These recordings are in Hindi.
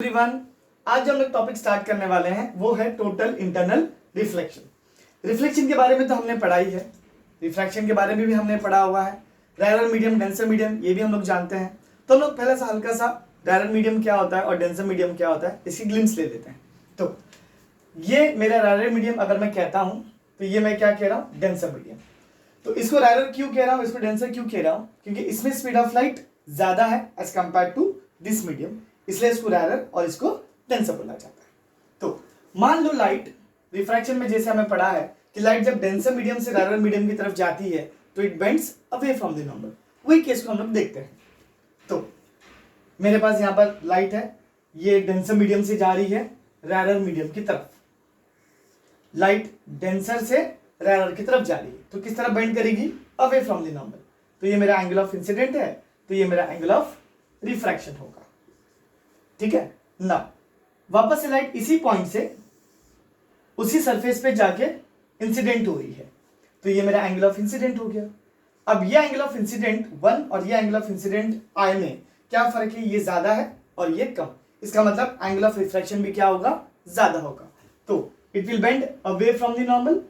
एवरीवन, आज जो हम लोग टॉपिक स्टार्ट करने वाले हैं वो है टोटल इंटरनल रिफ्लेक्शन। रिफ्लेक्शन के बारे में तो हमने पढ़ा ही है, रिफ्रैक्शन के बारे में भी हमने पढ़ा हुआ है, रायरल मीडियम, डेंसर मीडियम ये भी हम लोग जानते हैं। तो हम लोग पहले से हल्का सा रायरल मीडियम क्या होता है और डेंसर मीडियम क्या होता है इसकी ग्लिम्स ले लेते हैं। तो ये मेरा रायरल मीडियम अगर मैं कहता हूँ तो ये मैं क्या कह रहा हूँ, डेंसर मीडियम। तो इसको रायरल क्यों कह रहा हूँ, इसको डेंसर क्यों कह रहा हूँ, क्योंकि इसमें स्पीड ऑफ लाइट ज्यादा है as compared to this medium, इसलिए इसको रायरल और इसको डेंसर बोला जाता है। तो मान लो लाइट रिफ्रैक्शन में जैसे हमें पढ़ा है कि लाइट जब डेंसर मीडियम से रायरल मीडियम की तरफ जाती है तो it bends away from the normal. वही केस को हम लोग देखते हैं। तो मेरे पास यहाँ पर लाइट है, ये डेंसर मीडियम से जा रही है रायरल मीडियम की तरफ। लाइट डेंसर से रायरल की तरफ जा रही है तो किस तरफ बेंड करेगी, अवे फ्रॉम द नॉर्मल। तो ये मेरा एंगल ऑफ इंसिडेंट है, तो ये मेरा एंगल ऑफ रिफ्रैक्शन होगा। ठीक है ना। वापस से लाइट इसी पॉइंट से उसी सरफेस पे जाके इंसिडेंट हो रही है, तो ये मेरा एंगल ऑफ इंसिडेंट हो गया। अब ये एंगल ऑफ इंसिडेंट 1 और ये एंगल ऑफ इंसिडेंट I में क्या फर्क है, ये ज्यादा है और ये कम। इसका मतलब एंगल ऑफ रिफ्रैक्शन भी क्या होगा, ज्यादा होगा। तो it will bend away from the normal,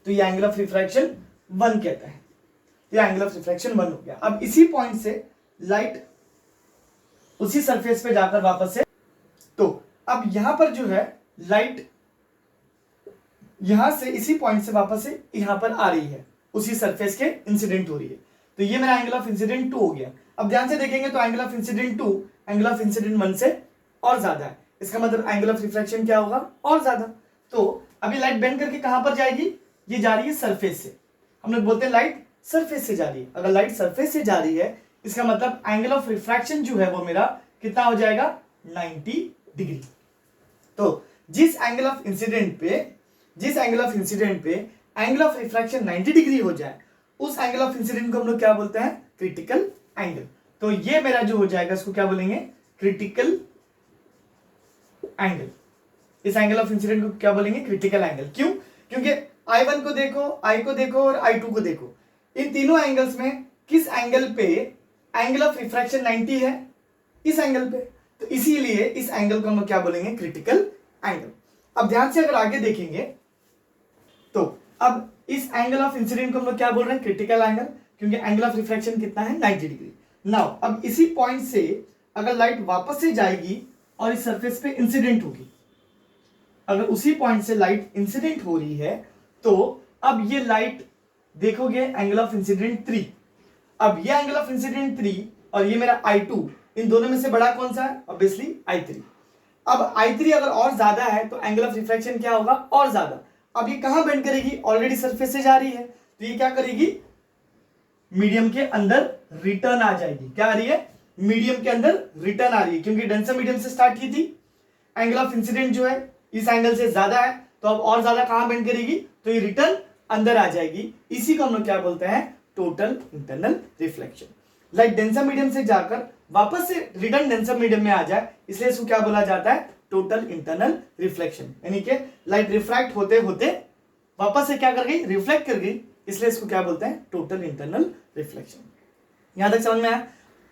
तो ये एंगल ऑफ रिफ्रैक्शन 1 कहते हैं। ये एंगल ऑफ रिफ्रैक्शन 1 हो गया। अब इसी पॉइंट से लाइट उसी सरफेस पे जाकर वापस से, तो अब यहां पर जो है लाइट यहां से इसी पॉइंट से वापस से यहां पर आ रही है, उसी सरफेस के इंसिडेंट हो रही है, तो ये मेरा एंगल ऑफ इंसिडेंट 2 हो गया। अब ध्यान से देखेंगे तो angle of incident 2 angle of incident 1 से और ज्यादा है, इसका मतलब एंगल ऑफ रिफ्रैक्शन क्या होगा, और ज्यादा। तो अभी लाइट बेंड करके कहां पर जाएगी, ये जा रही है सरफेस से। हम लोग बोलते हैं लाइट सरफेस से जा रही है। अगर लाइट सरफेस से जा रही है इसका मतलब एंगल ऑफ रिफ्रैक्शन जो है वो मेरा कितना हो जाएगा, 90 डिग्री। तो जिस एंगल ऑफ इंसिडेंट पे एंगल ऑफ रिफ्रैक्शन 90 डिग्री हो जाए, उस एंगल ऑफ इंसिडेंट को हम लोग क्या बोलते हैं, क्रिटिकल एंगल। तो ये मेरा जो हो जाएगा इसको क्या बोलेंगे, क्रिटिकल एंगल। इस एंगल ऑफ इंसिडेंट को क्या बोलेंगे, क्रिटिकल एंगल। क्यों, क्योंकि I1 को देखो, I को देखो और I2 को देखो, इन तीनों एंगल्स में किस एंगल पे एंगल ऑफ रिफ्रैक्शन 90 है, इस एंगल पे। तो इसीलिए इस एंगल को हम क्या बोलेंगे, क्रिटिकल एंगल। अब ध्यान से अगर आगे देखेंगे तो अब इस एंगल ऑफ इंसिडेंट को हम लोग क्या बोल रहे हैं, क्रिटिकल एंगल, क्योंकि एंगल ऑफ रिफ्रैक्शन कितना है, 90 डिग्री। नाउ अब इसी पॉइंट से अगर लाइट वापस से जाएगी और इस सरफेस पे इंसिडेंट होगी, अगर उसी पॉइंट से लाइट इंसिडेंट हो रही है तो अब ये लाइट देखोगे एंगल ऑफ इंसिडेंट 3। अब ये एंगल ऑफ इंसिडेंट 3 और ये मेरा I2, इन दोनों में से बड़ा कौन सा है, ऑब्वियसली I3। अब I3 अगर और ज्यादा है तो एंगल ऑफ रिफ्रैक्शन क्या होगा, और ज्यादा। अब ये कहां बेंड करेगी, ऑलरेडी सरफेस से जा रही है, तो ये क्या करेगी, मीडियम के अंदर रिटर्न आ जाएगी। क्या आ रही है, मीडियम के अंदर रिटर्न आ रही है, क्योंकि डेंसर मीडियम से स्टार्ट की थी। एंगल ऑफ इंसिडेंट जो है इस एंगल से ज्यादा है, तो अब और ज्यादा कहां बेंड करेगी, तो ये रिटर्न अंदर आ जाएगी। इसी को हम लोग क्या बोलते हैं, total internal reflection. Light denser medium से जाकर वापस से रिटर्न डेंसर मीडियम में आ जाए, इसलिए इसको क्या बोला जाता है, टोटल इंटरनल रिफ्लेक्शन। यानी कि लाइट रिफ्रैक्ट होते होते वापस से क्या कर गई, रिफ्लेक्ट कर गई, इसलिए इसको क्या बोलते हैं, टोटल इंटरनल रिफ्लेक्शन। यहां तक समझ में आया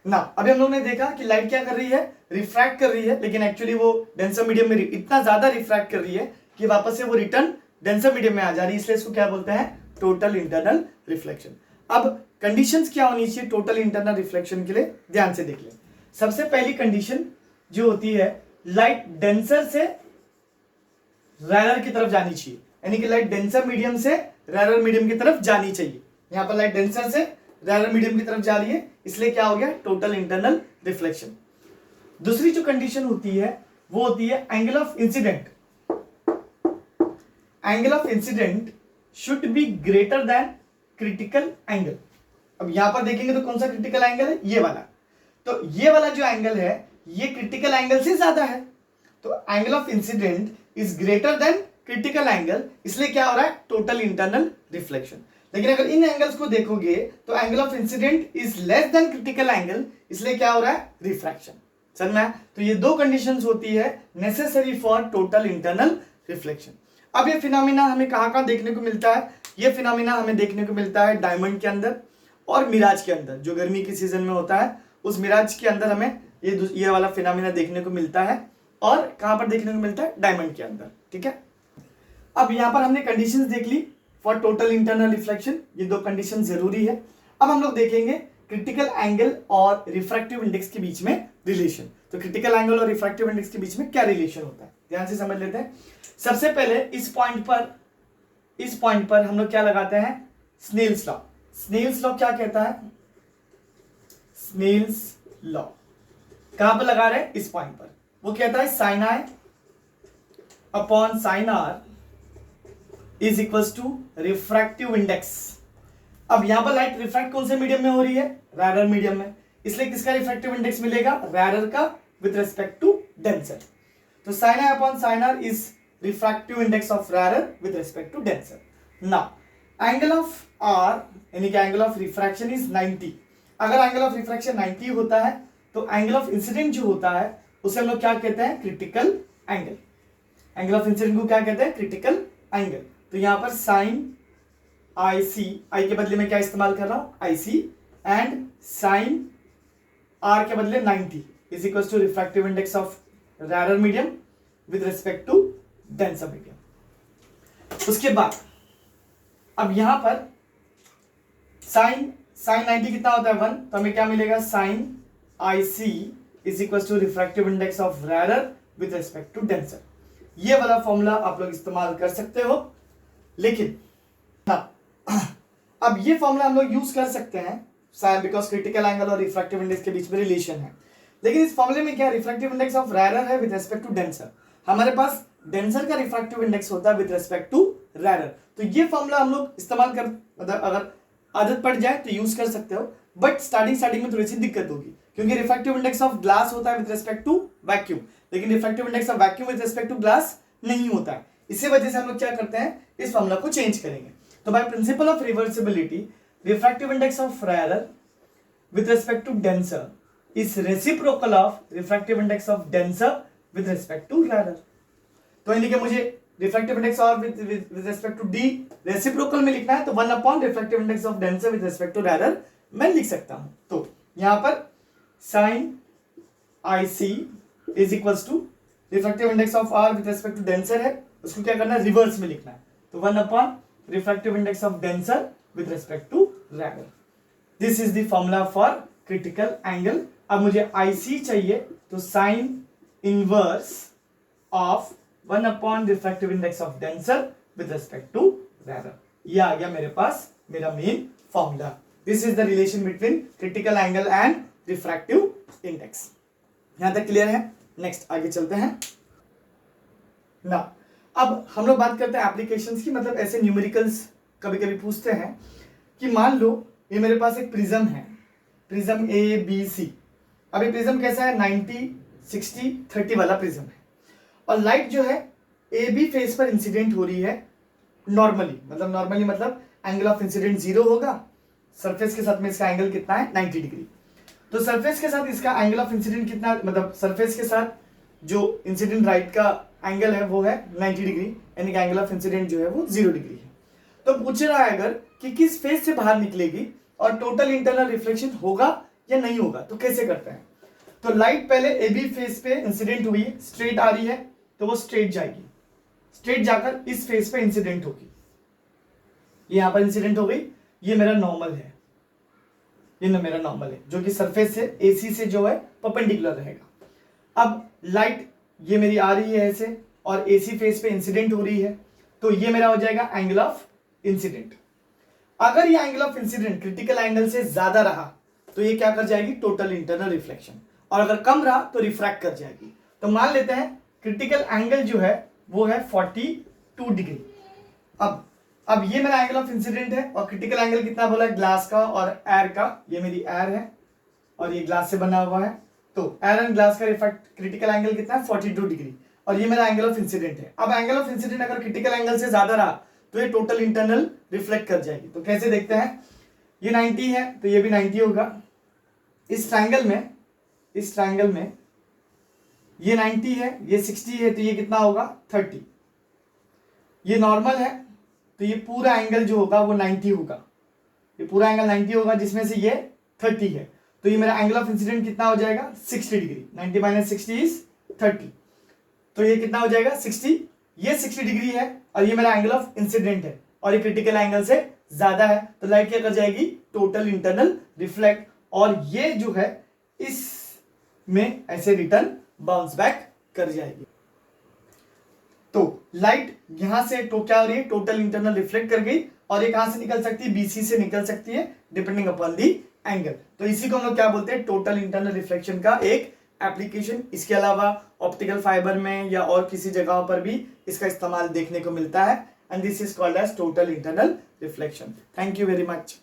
ना। अभी हम लोग ने देखा कि लाइट क्या कर रही है, रिफ्रैक्ट कर रही है, लेकिन एक्चुअली वो डेंसर मीडियम में इतना ज्यादा रिफ्रैक्ट कर रही है कि वापस से वो रिटर्न डेंसर मीडियम में आ जा रही है, इसलिए इसको क्या बोलते हैं, टोटल इंटरनल रिफ्लेक्शन। अब कंडीशंस क्या होनी चाहिए टोटल इंटरनल रिफ्लेक्शन के लिए, ध्यान से देख ले। सबसे पहली कंडीशन जो होती है, लाइट डेंसर से रायरल की तरफ जानी चाहिए, यानी कि लाइट डेंसर मीडियम से रायरल मीडियम की तरफ जानी चाहिए। यहां पर लाइट डेंसर से रायरल मीडियम की तरफ जा रही है, इसलिए क्या हो गया, टोटल इंटरनल रिफ्लेक्शन। दूसरी जो कंडीशन होती है वो होती है angle of incident. Angle of incident should be greater than critical angle. अब यहां पर देखेंगे तो कौन सा क्रिटिकल एंगल है, ये वाला। तो ये वाला जो एंगल है ये क्रिटिकल एंगल से ज्यादा है, तो angle of incident is greater than critical angle, इसलिए क्या हो रहा है, टोटल इंटरनल रिफ्लेक्शन। लेकिन अगर इन एंगल्स को देखोगे तो angle of incident is less than critical angle, इसलिए क्या हो रहा है, रिफ्रैक्शन। समझ में? तो ये दो कंडीशंस होती है necessary for total internal reflection. अब ये फिनोमिना हमें कहां देखने को मिलता है, ये फिनोमिना हमें देखने को मिलता है डायमंड के अंदर और मिराज के अंदर। जो गर्मी के सीजन में होता है उस मिराज के अंदर हमें ये वाला फिनोमेना देखने को मिलता है। और कहां पर देखने को मिलता है? डायमंड के अंदर। ठीक है, अब यहां पर हमने कंडीशंस देख ली फॉर टोटल इंटरनल रिफ्लेक्शन, ये 2 कंडीशन जरूरी है। अब हम लोग देखेंगे क्रिटिकल एंगल और रिफ्रैक्टिव इंडेक्स के बीच में रिलेशन। तो क्रिटिकल एंगल और रिफ्रैक्टिव इंडेक्स के बीच में क्या रिलेशन होता है, ध्यान से समझ लेते हैं। सबसे पहले इस पॉइंट पर हम लोग क्या लगाते हैं? Snell's law. स्नेल्स लॉ क्या कहता है? स्नेल्स लॉ कहां पर लगा रहे हैं? इस पॉइंट पर। वो कहता है sine I upon sine are is equals to refractive index. अब यहां पर लाइट रिफ्रैक्ट कौन से मीडियम में हो रही है? रैरर मीडियम में, इसलिए किसका रिफ्रैक्टिव इंडेक्स मिलेगा? रैरर का विद रिस्पेक्ट टू डेंसर। तो sine I upon sine are is refractive index of rarer with respect to denser. Now angle of r यानी कि एंगल ऑफ रिफ्रैक्शन इज 90। अगर एंगल ऑफ रिफ्रैक्शन 90 होता है तो एंगल ऑफ इंसिडेंट जो होता है उसे हम लोग क्या कहते हैं? Critical angle. Angle of incident को क्या कहते हैं? Critical angle. तो यहां पर साइन आई सी, आई के बदले में क्या इस्तेमाल कर रहा हूं? I c, and sine r के बदले 90 is equal to refractive index of rarer medium with respect to denser medium. उसके बाद अब यहां पर साइन 90 कितना होता है? 1, तो हमें क्या मिलेगा? Sine i c is equal to refractive index of rarer with respect to denser. ये वाला फॉर्मूला आप लोग इस्तेमाल कर सकते हो, लेकिन अब ये फॉर्मूला हम लोग यूज कर सकते हैं बिकॉज क्रिटिकल एंगल और रिफ्रैक्टिव इंडेक्स के बीच में रिलेशन है। लेकिन इस फॉर्मूले में क्या? रिफ्रैक्टिव इंडेक्स ऑफ रैरर है विद रिस्पेक्ट टू डेंसर। हमारे पास डेंसर का रिफ्रैक्टिव इंडेक्स होता है विद रिस्पेक्ट टू रैरर। तो ये फॉर्मूला हम लोग इस्तेमाल कर, मतलब अगर आदत पड़ जाए तो यूज कर सकते हो, बट स्टार्टिंग में थोड़ी सी दिक्कत होगी, क्योंकि रिफ्रैक्टिव इंडेक्स ऑफ ग्लास होता है विद रिस्पेक्ट टू वैक्यूम, लेकिन refractive index of vacuum with respect to glass नहीं होता है। इसी वजह से हम लोग क्या करते हैं? इस फॉर्मूला को चेंज करेंगे। तो by principle of reversibility, refractive index of rarer with respect to denser is reciprocal of refractive index of denser with respect to rarer. तो यानी कि मुझे रिफ्रैक्टिव इंडेक्स और with respect to the reciprocal में लिखना है, तो 1 upon refractive index of denser with respect to rarer मैं लिख सकता हूं। तो यहां पर sine i c is equals to refractive index of are with respect to denser है, उसको क्या करना है? रिवर्स में लिखना है। तो 1 upon refractive index of denser with respect to rarer. This is the formula for critical angle. अब मुझे आई सी चाहिए, तो sine inverse of 1 upon refractive index of denser with respect to rarer. ये आ गया मेरे पास मेरा main formula. This is the relation between critical angle and refractive index. यहां तक क्लियर है? नेक्स्ट आगे चलते हैं ना। अब हम लोग बात करते हैं एप्लीकेशंस की, मतलब ऐसे न्यूमेरिकल्स कभी कभी पूछते हैं कि मान लो ये मेरे पास एक प्रिज्म है, प्रिज्म ए बी सी। अभी प्रिज्म कैसा है? 90 60 30 वाला प्रिज्म है, और लाइट जो है ए बी फेस पर इंसिडेंट हो रही है नॉर्मली, मतलब एंगल ऑफ इंसिडेंट 0 होगा। सरफेस के साथ में इसका एंगल कितना है? 90 डिग्री। तो सरफेस के साथ इसका एंगल ऑफ इंसिडेंट कितना, मतलब सरफेस के साथ जो इंसिडेंट राइट का एंगल है वो है 90 डिग्री, यानी कि एंगल ऑफ इंसिडेंट जो है वो 0 डिग्री है। तो पूछ रहा है अगर कि किस फेस से बाहर निकलेगी और टोटल इंटरनल रिफ्लेक्शन होगा या नहीं होगा, तो कैसे करते हैं? तो लाइट पहले ए बी फेस पे इंसिडेंट हुई, स्ट्रेट आ रही है, तो वो स्ट्रेट जाएगी, स्ट्रेट जाकर इस फेस पे इंसिडेंट होगी। यहां पर इंसिडेंट हो गई, ये मेरा नॉर्मल है, ये मेरा नॉर्मल है जो कि सरफेस से एसी से जो है परपेंडिकुलर रहेगा। अब लाइट ये मेरी आ रही है ऐसे और एसी फेस पे इंसिडेंट हो रही है, तो ये मेरा हो जाएगा एंगल ऑफ इंसिडेंट। अगर ये angle of incident critical angle से ज्यादा रहा तो ये क्या कर जाएगी? Total internal reflection. और अगर कम रहा तो रिफ्रैक्ट कर जाएगी। तो मान लेते हैं क्रिटिकल एंगल जो है वो है 42 डिग्री। अब ये मेरा एंगल ऑफ इंसिडेंट है, और क्रिटिकल एंगल कितना बोला है? ग्लास का और एयर का। ये मेरी एयर है और ये ग्लास से बना हुआ है, तो एयर एंड ग्लास का रिफ्रैक्ट क्रिटिकल एंगल कितना है? 42 डिग्री। और ये मेरा एंगल ऑफ इंसिडेंट है। अब एंगल ऑफ इंसिडेंट अगर क्रिटिकल एंगल से ज्यादा रहा तो ये टोटल इंटरनल रिफ्लेक्ट कर जाएगी। तो कैसे देखते हैं? ये 90 है तो ये भी 90 होगा। इस ट्रायंगल में ये 90 है, ये 60 है, तो ये कितना होगा? 30। ये नॉर्मल है तो ये पूरा एंगल जो होगा वो 90 होगा, ये पूरा एंगल 90 होगा, जिसमें से ये 30 है। तो ये मेरा एंगल ऑफ इंसिडेंट कितना हो जाएगा 60 डिग्री, 90 माइनस 60 इज 30, तो ये कितना हो जाएगा 60, ये 60 डिग्री है और ये मेरा एंगल ऑफ इंसिडेंट है और ये क्रिटिकल एंगल से ज्यादा है, तो लाइट क्या कर जाएगी टोटल इंटरनल रिफ्लेक्ट, और ये जो है इस में ऐसे रिटर्न बाउंस बैक कर जाएगी। तो लाइट यहां से तो क्या हो रही है टोटल इंटरनल रिफ्लेक्ट कर गई और ये कहां से निकल सकती है बीसी से निकल सकती है डिपेंडिंग अपॉन दी एंगल, तो इसी को हम लोग क्या बोलते हैं टोटल इंटरनल रिफ्लेक्शन का एक एप्लीकेशन। इसके अलावा ऑप्टिकल फाइबर में या और किसी जगहों पर भी इसका इस्तेमाल देखने को मिलता है and this is called as total internal reflection. Thank you very much.